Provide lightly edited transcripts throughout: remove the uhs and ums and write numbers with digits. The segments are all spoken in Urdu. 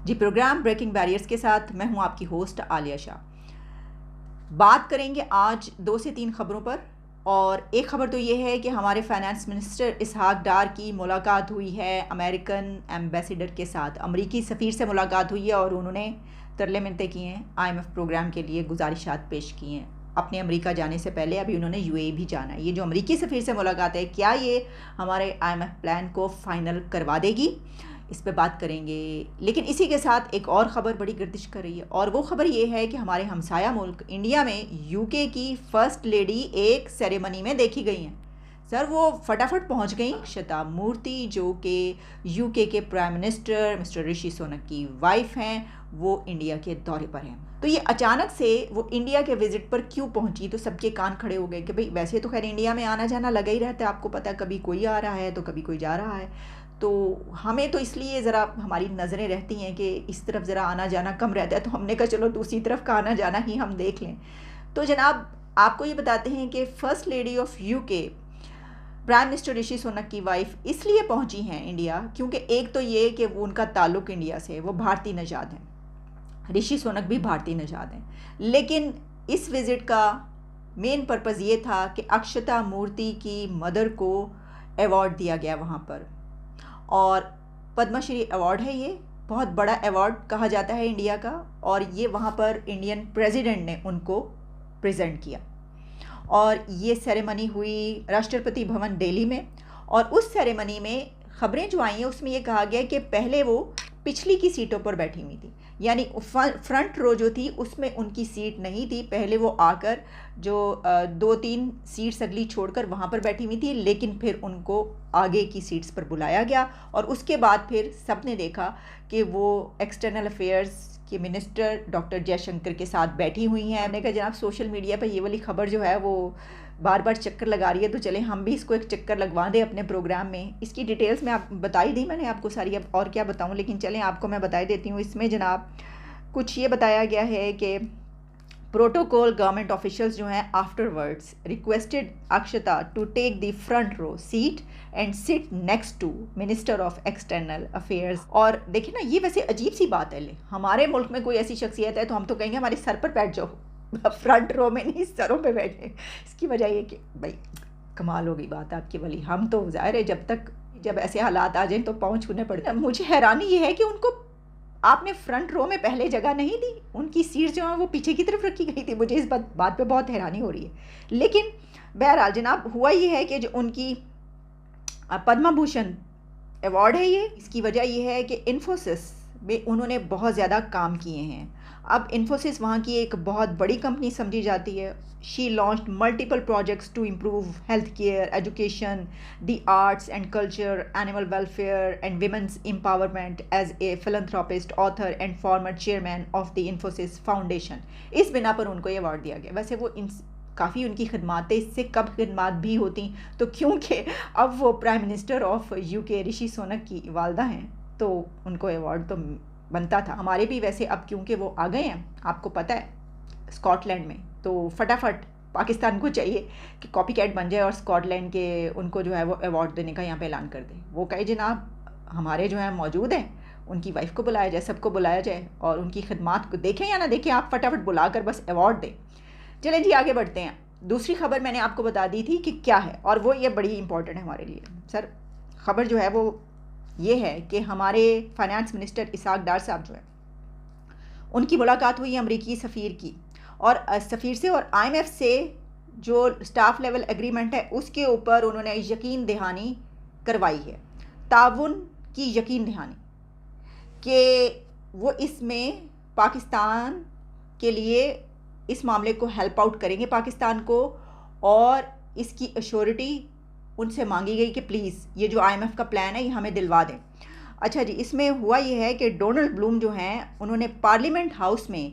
جی پروگرام بریکنگ بیریئرز کے ساتھ میں ہوں آپ کی ہوسٹ عالیہ شاہ۔ بات کریں گے آج 2 سے 3 خبروں پر، اور ایک خبر تو یہ ہے کہ ہمارے فائنانس منسٹر اسحاق ڈار کی ملاقات ہوئی ہے امریکن ایمبیسیڈر کے ساتھ، امریکی سفیر سے ملاقات ہوئی ہے اور انہوں نے ترلے منتیں کی ہیں، IMF پروگرام کے لیے گزارشات پیش کی ہیں اپنے امریکہ جانے سے پہلے۔ ابھی انہوں نے UAE بھی جانا ہے۔ یہ جو امریکی سفیر سے ملاقات ہے، کیا یہ ہمارے IMF پلان کو فائنل کروا دے گی؟ اس پہ بات کریں گے۔ لیکن اسی کے ساتھ ایک اور خبر بڑی گردش کر رہی ہے، اور وہ خبر یہ ہے کہ ہمارے ہمسایہ ملک انڈیا میں UK کی فرسٹ لیڈی ایک سیریمنی میں دیکھی گئی ہیں۔ سر وہ فٹافٹ پہنچ گئیں، شتاب مورتی جو کہ UK کے prime minister Mister Rishi Sunak کی وائف ہیں، وہ انڈیا کے دورے پر ہیں۔ تو یہ اچانک سے وہ انڈیا کے وزٹ پر کیوں پہنچی؟ تو سب کے کان کھڑے ہو گئے کہ بھئی ویسے تو خیر انڈیا میں آنا جانا لگا ہی رہتا ہے، آپ کو پتہ ہے، کبھی کوئی آ رہا ہے تو کبھی کوئی جا رہا ہے، تو ہمیں تو اس لیے ذرا ہماری نظریں رہتی ہیں کہ اس طرف ذرا آنا جانا کم رہتا ہے، تو ہم نے کہا چلو دوسری طرف کا آنا جانا ہی ہم دیکھ لیں۔ تو جناب آپ کو یہ بتاتے ہیں کہ first lady of UK prime minister Rishi Sunak کی وائف اس لیے پہنچی ہیں انڈیا، کیونکہ ایک تو یہ کہ وہ ان کا تعلق انڈیا سے، وہ بھارتی نژاد ہیں، رشی سونک بھی بھارتی نژاد ہیں، لیکن اس وزٹ کا مین پرپز یہ تھا کہ اکشتا مورتی کی مدر کو ایوارڈ دیا گیا وہاں پر، اور پدما شری ایوارڈ ہے، یہ بہت بڑا ایوارڈ کہا جاتا ہے انڈیا کا، اور یہ وہاں پر انڈین پریزیڈنٹ نے ان کو پریزنٹ کیا، اور یہ سیریمنی ہوئی راشٹرپتی بھون دہلی میں۔ اور اس سیریمنی میں خبریں جو آئی ہیں اس میں یہ کہا گیا کہ پہلے وہ پچھلی کی سیٹوں پر بیٹھی ہوئی تھی، یعنی فرنٹ رو جو تھی اس میں ان کی سیٹ نہیں تھی، پہلے وہ آ کر جو 2-3 سیٹس اگلی چھوڑ کر وہاں پر بیٹھی ہوئی تھی، لیکن پھر ان کو آگے کی سیٹس پر بلایا گیا، اور اس کے بعد پھر سب نے دیکھا کہ وہ ایکسٹرنل افیئرز کے منسٹر ڈاکٹر جے شنکر کے ساتھ بیٹھی ہوئی ہیں۔ ہم نے کہا جناب سوشل میڈیا پہ یہ والی خبر جو ہے وہ بار بار چکر لگا رہی ہے، تو چلیں ہم بھی اس کو ایک چکر لگوا دیں اپنے پروگرام میں۔ اس کی ڈیٹیلز میں آپ بتائی دی میں نے آپ کو ساری، اب اور کیا بتاؤں، لیکن چلیں آپ کو میں بتائی دیتی ہوں۔ اس میں جناب کچھ یہ بتایا گیا ہے کہ پروٹوکول گورنمنٹ آفیشلز جو ہیں after words requested Akshata to take the front row seat and sit next to minister of external affairs. اور دیکھیں نا، یہ ویسے عجیب سی بات ہے، ہمارے ملک میں کوئی ایسی شخصیت ہے تو ہم تو کہیں گے ہمارے سر پر بیٹھ جاؤ، فرنٹ رو میں نہیں، سروں پہ بیٹھے۔ اس کی وجہ یہ کہ بھائی کمال ہو گئی بات آپ کی والی، ہم تو ظاہر ہے جب ایسے حالات آ جائیں تو پاؤں چھونے پڑتے ہیں۔ مجھے حیرانی یہ ہے کہ ان کو آپ نے فرنٹ رو میں پہلے جگہ نہیں دی، ان کی سیٹ جو ہیں وہ پیچھے کی طرف رکھی گئی تھی، مجھے اس بات پہ بہت حیرانی ہو رہی ہے۔ لیکن بہرحال جناب ہوا یہ ہے کہ جو ان کی پدما بھوشن ایوارڈ ہے، یہ اس کی وجہ یہ ہے کہ انفوسس میں انہوں نے بہت زیادہ کام کیے ہیں۔ اب انفوسس وہاں کی ایک بہت بڑی کمپنی سمجھی جاتی ہے۔ She launched multiple projects to improve health care, education, the arts and culture, animal welfare and women's empowerment as a philanthropist, author and former chairman of the Infosys foundation. اس بنا پر ان کو یہ ایوارڈ دیا گیا۔ ویسے وہ کافی ان کی خدمات تھے، اس سے کم خدمات بھی ہوتی تو کیونکہ اب وہ prime minister of UK Rishi Sunak کی والدہ ہیں تو ان کو ایوارڈ تو بنتا تھا۔ ہمارے بھی ویسے اب کیونکہ وہ آ گئے ہیں آپ کو پتہ ہے اسکاٹ لینڈ میں، تو فٹافٹ پاکستان کو چاہیے کہ کاپی کیٹ بن جائے اور اسکاٹ لینڈ کے ان کو جو ہے وہ ایوارڈ دینے کا یہاں پہ اعلان کر دے، وہ کہے جناب ہمارے جو ہیں موجود ہیں، ان کی وائف کو بلایا جائے، سب کو بلایا جائے، اور ان کی خدمات کو دیکھیں یا نہ دیکھیں، آپ فٹافٹ بلا کر بس ایوارڈ دیں۔ چلیں جی آگے بڑھتے ہیں۔ دوسری خبر میں نے آپ کو بتا دی تھی کہ کیا ہے، اور وہ یہ بڑی امپورٹنٹ ہے ہمارے لیے۔ سر خبر جو ہے وہ یہ ہے کہ ہمارے فائنانس منسٹر اسحاق ڈار صاحب جو ہے ان کی ملاقات ہوئی امریکی سفیر کی، اور سفیر سے اور IMF سے جو سٹاف لیول ایگریمنٹ ہے اس کے اوپر انہوں نے یقین دہانی کروائی ہے، تعاون کی یقین دہانی کہ وہ اس میں پاکستان کے لیے اس معاملے کو ہیلپ آؤٹ کریں گے پاکستان کو، اور اس کی ایشورٹی ان سے مانگی گئی کہ پلیز یہ جو IMF کا پلان ہے یہ ہمیں دلوا دیں۔ اچھا جی، اس میں ہوا یہ ہے کہ ڈونلڈ بلوم جو ہیں انہوں نے پارلیمنٹ ہاؤس میں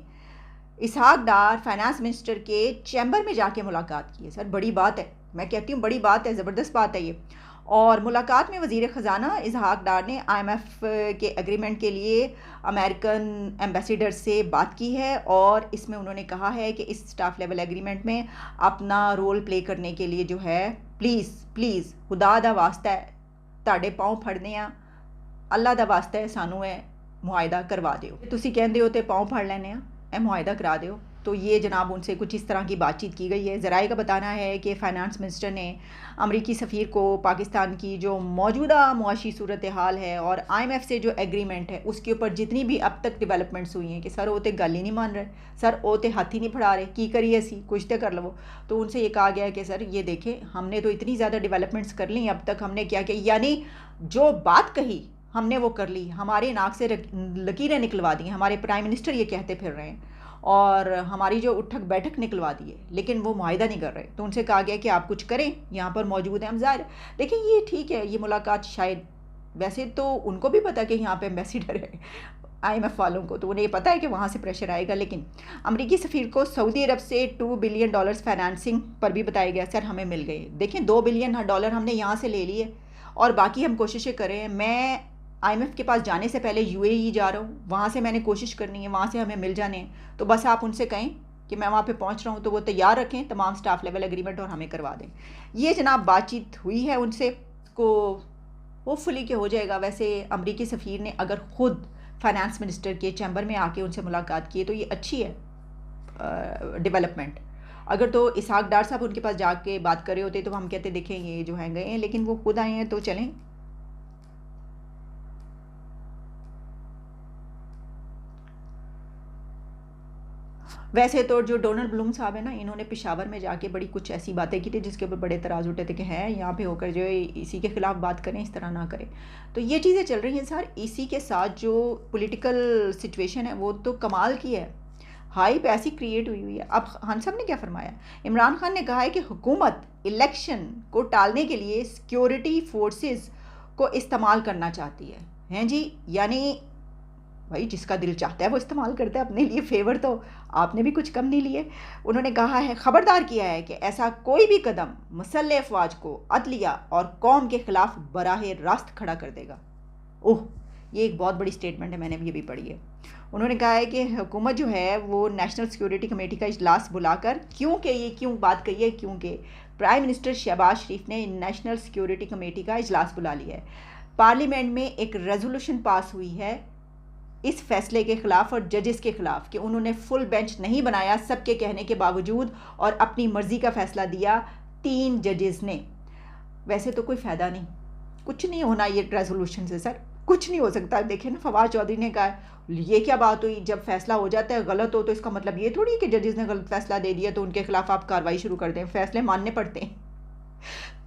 اسحاق ڈار فائنانس منسٹر کے چیمبر میں جا کے ملاقات کی ہے۔ سر بڑی بات ہے، میں کہتی ہوں بڑی بات ہے، زبردست بات ہے یہ۔ اور ملاقات میں وزیر خزانہ اسحاق ڈار نے IMF کے ایگریمنٹ کے لیے امریکن ایمبیسیڈر سے بات کی ہے، اور اس میں انہوں نے کہا ہے کہ اس سٹاف لیول ایگریمنٹ میں اپنا رول پلے کرنے کے لیے جو ہے پلیز خدا دا واسطہ ہے تاڑے پاؤں پھڑنے ہیں، اللہ دا واسطہ ہے سانو ہے معاہدہ کروا دیو. تسی کہندے ہو تے پاؤں پھڑ لینے ہیں اے معاہدہ کرا دیو. تو یہ جناب ان سے کچھ اس طرح کی بات چیت کی گئی ہے. ذرائع کا بتانا ہے کہ فائنانس منسٹر نے امریکی سفیر کو پاکستان کی جو موجودہ معاشی صورتحال ہے اور IMF سے جو ایگریمنٹ ہے اس کے اوپر جتنی بھی اب تک ڈیولپمنٹس ہوئی ہیں کہ سر وہ تے گل ہی نہیں مان رہے, سر وہ تے ہاتھ ہی نہیں پھڑا رہے, کی کریے اسی کچھ تے کر لو. تو ان سے یہ کہا گیا ہے کہ سر یہ دیکھیں ہم نے تو اتنی زیادہ ڈیولپمنٹس کر لی اب تک, ہم نے کیا کہ یعنی جو بات کہی ہم نے وہ کر لی, ہمارے ناک سے لکیریں نکلوا دی ہیں, ہمارے پرائم منسٹر یہ کہتے پھر رہے ہیں, اور ہماری جو اٹھک بیٹھک نکلوا دی ہے, لیکن وہ معاہدہ نہیں کر رہے. تو ان سے کہا گیا کہ آپ کچھ کریں, یہاں پر موجود ہیں ہم ظاہر. دیکھیں یہ ٹھیک ہے, یہ ملاقات شاید ویسے تو ان کو بھی پتہ کہ یہاں پہ ایمبیسیڈر ہے IMF والوں کو, تو انہیں یہ پتہ ہے کہ وہاں سے پریشر آئے گا. لیکن امریکی سفیر کو سعودی عرب سے $2 بلین فائنانسنگ پر بھی بتایا گیا سر ہمیں مل گئے. دیکھیں $2 بلین ہم نے یہاں سے لے لیے اور باقی ہم کوششیں کریں. میں IMF کے پاس جانے سے پہلے UAE جا رہا ہوں, وہاں سے میں نے کوشش کرنی ہے, وہاں سے ہمیں مل جانے ہیں. تو بس آپ ان سے کہیں کہ میں وہاں پہ پہنچ رہا ہوں, تو وہ تیار رکھیں تمام سٹاف لیول ایگریمنٹ اور ہمیں کروا دیں. یہ جناب بات چیت ہوئی ہے ان سے, کو ہوپ فلی کہ ہو جائے گا. ویسے امریکی سفیر نے اگر خود فائنانس منسٹر کے چیمبر میں آ کے ان سے ملاقات کی ہے تو یہ اچھی ہے ڈیولپمنٹ. اگر تو اسحاق ڈار صاحب ان کے پاس جا کے بات کر رہے ہوتے تو ہم کہتے دیکھیں یہ جو ہیں گئے ہیں, لیکن وہ خود آئے ہیں تو چلیں. ویسے تو جو ڈونلڈ بلوم صاحب ہیں نا, انہوں نے پشاور میں جا کے بڑی کچھ ایسی باتیں کی تھی جس کے اوپر بڑے اعتراض اٹھے تھے کہ ہیں یہاں پہ ہو کر جو اسی کے خلاف بات کریں, اس طرح نہ کریں. تو یہ چیزیں چل رہی ہیں سر. اسی کے ساتھ جو پولیٹیکل سچویشن ہے وہ تو کمال کی ہے, ہائپ ایسی کریٹ ہوئی ہے. اب خان صاحب نے کیا فرمایا, عمران خان نے کہا ہے کہ حکومت الیکشن کو ٹالنے کے لیے سیکیورٹی فورسز کو استعمال کرنا چاہتی ہے. ہیں جی, یعنی بھائی جس کا دل چاہتا ہے وہ استعمال کرتا ہے اپنے لیے, فیور تو آپ نے بھی کچھ کم نہیں لیے. انہوں نے کہا ہے, خبردار کیا ہے کہ ایسا کوئی بھی قدم مسلح افواج کو عدلیہ اور قوم کے خلاف براہ راست کھڑا کر دے گا. اوہ, یہ ایک بہت بڑی سٹیٹمنٹ ہے, میں نے بھی یہ بھی پڑھی ہے. انہوں نے کہا ہے کہ حکومت جو ہے وہ نیشنل سیکیورٹی کمیٹی کا اجلاس بلا کر, کیوں بات کہی ہے, کیونکہ پرائم منسٹر شہباز شریف نے نیشنل سیکیورٹی کمیٹی کا اجلاس بلا لیا ہے. پارلیمنٹ میں ایک ریزولوشن پاس ہوئی ہے اس فیصلے کے خلاف اور ججز کے خلاف کہ انہوں نے فل بینچ نہیں بنایا سب کے کہنے کے باوجود, اور اپنی مرضی کا فیصلہ دیا 3 ججز نے. ویسے تو کوئی فائدہ نہیں, کچھ نہیں ہونا یہ ریزولوشن سے سر, کچھ نہیں ہو سکتا. دیکھیں نا, فواد چودھری نے کہا یہ کیا بات ہوئی, جب فیصلہ ہو جاتا ہے غلط ہو تو اس کا مطلب یہ تھوڑی کہ ججز نے غلط فیصلہ دے دیا تو ان کے خلاف آپ کارروائی شروع کر دیں, فیصلے ماننے پڑتے ہیں.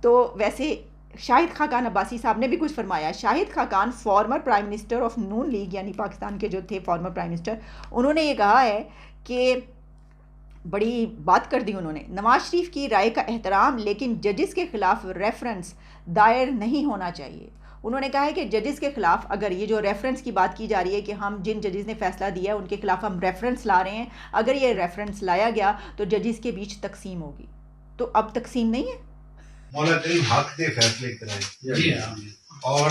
تو ویسے شاہد خاقان عباسی صاحب نے بھی کچھ فرمایا. Shahid Khaqan former prime minister of Noon League, یعنی پاکستان کے جو تھے فارمر پرائم منسٹر, انہوں نے یہ کہا ہے کہ بڑی بات کر دی انہوں نے, نواز شریف کی رائے کا احترام لیکن ججز کے خلاف ریفرنس دائر نہیں ہونا چاہیے. انہوں نے کہا ہے کہ ججز کے خلاف اگر یہ جو ریفرنس کی بات کی جا رہی ہے کہ ہم جن ججز نے فیصلہ دیا ہے ان کے خلاف ہم ریفرنس لا رہے ہیں, اگر یہ ریفرنس لایا گیا تو ججز کے بیچ تقسیم ہوگی. تو اب تقسیم نہیں ہے, مولا کریم حق دے فیصلے کرائے اور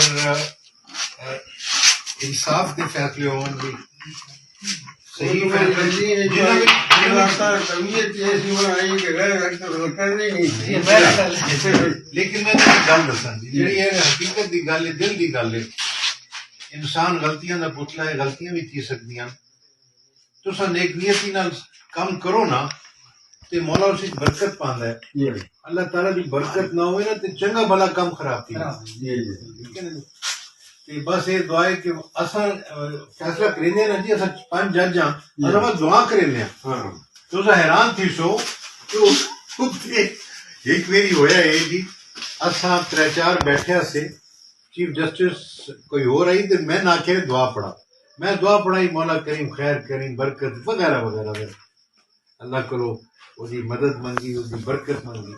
انصاف دے فیصلے ہون گے, صحیح لیکن میں گل دساں جی حقیقت دی گل ہے, دل دی گل ہے. انسان غلطیاں دا پتلا ہے, غلطیاں بھی تھی سکدیاں. تساں نیک نیتی نال کام کرو نا تے مولا اس برکت پاندا ہے. اللہ تعالیٰ دی برکت نہ ہوئے نا تے چنگا بھلا کام خراب تھی. بس یہ دعا ہے کہ اساں فیصلہ کریندے نا جی, اساں 5 جج ہاں, اساں دعا کریندے ہاں. تو حیران تھی سو ایک میری ہویا ہے جی, اساں 3-4 بیٹھے سے چیف جسٹس کوئی ہو رہی تے میں نہ کہ دعا پڑھا, میں دعا پڑھائی مولا کریم خیر کریم برکت وغیرہ وغیرہ. اللہ کرو وہ دی مدد منگی, وہ دی برکت منگی.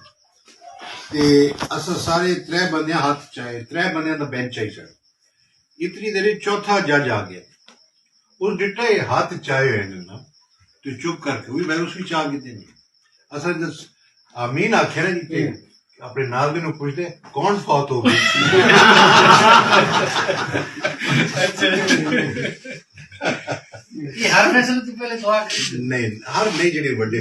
تے اساں سارے 3 بندیاں ہاتھ چائے, 3 بندیاں دا بینچ آئی چاہے. اتنی دیر 4تھا جج آ گیا, اس ڈٹا یہ ہاتھ چائے ہوئے نا تو چپ کر کے میں اس بھی چاہ کے دیں. اصل آمین آخیا نا جی, اپنے ناظرین کو پوچھتے کون فوت ہو گئی. ہر فیصلے تو پہلے دعا نہیں, ہر نہیں جڑے بڑے